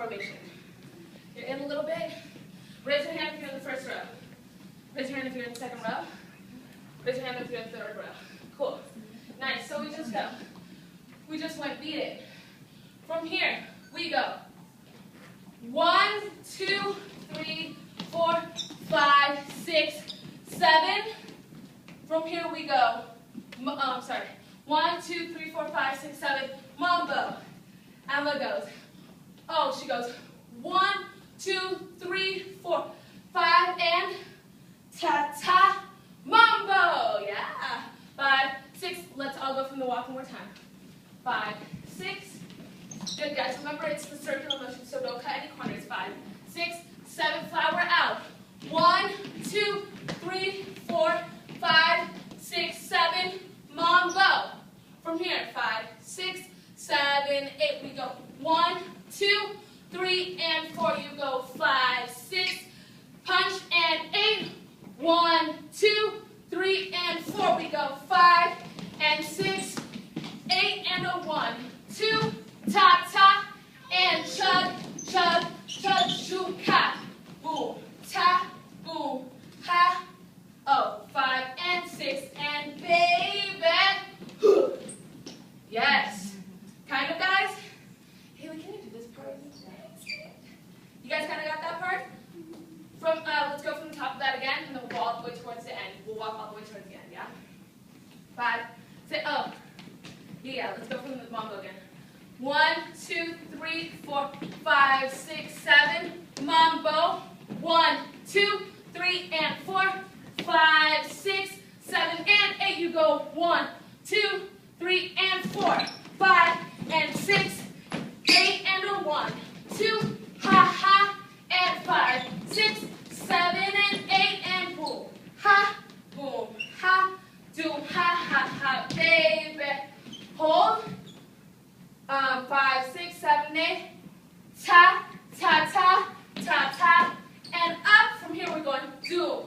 formation. You're in a little bit. Raise your hand if you're in the first row. Raise your hand if you're in the second row. Raise your hand if you're in the third row. Cool. Nice. So we just go. We just went beat it. From here, we go. 1, 2, 3, 4, 5, 6, 7. From here we go. 1, 2, 3, 4, 5, 6, 7. Mambo. Emma goes. Oh, she goes. 1, 2, 3, 4, 5, and ta-ta. Mambo. Yeah. 5, 6. Let's all go from the walk one more time. 5, 6. Good, guys. Remember, it's the circular motion, so don't cut any corners. 5, 6, 7. Flower out. 1, 2, 3, 4, 5, 6, 7. Mambo. From here, 5, 6, 7, 8. We go 1, 2, 3, and 4. You go 5, 6. Punch and 8. 1, 2, 3, and 4. We go 5 and 6, 8 and a 1, 2. Ta ta and chug chug chug shoo ka. Boom ta boom ha. Oh, 5 and 6 and baby. Yes. Kind of, guys? Haley, can you do this part? You guys kind of got that part? From let's go from the top of that again, and then we'll go all the way towards the end. We'll walk all the way towards the end, yeah? 5, 6, oh. Yeah, let's go from the mambo again. 1, 2, 3, 4, 5, 6, 7. Mambo. 1, 2, 3, and 4. 5, 6, 7, and 8. You go 1, 2, 3, and 4. 5 and 6, 8 and a 1, 2. Ha ha and 5, 6, 7 and 8 and boom. Ha boom ha do ha ha ha baby. Hold. 5, 6, 7, 8. Ta ta ta ta ta and up. From here we're going do.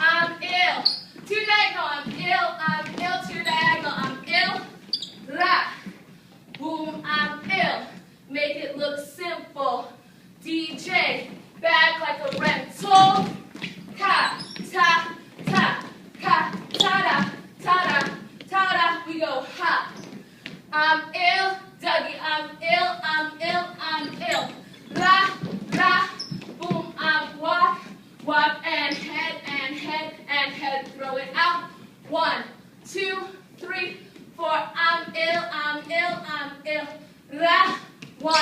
I'm ill. To diagonal. I'm ill. I'm ill. To diagonal. I'm ill. La. Boom. I'm ill. Make it look simple. DJ. Back like a rental. Ka ta ta ka ta da ta da ta da. We go ha. I'm ill. Dougie, I'm ill, I'm ill, I'm ill. La, la, boom, I'm wop, wop, and head, and head, and head. Throw it out. 1, 2, 3, 4. I'm ill, I'm ill, I'm ill. La, 1,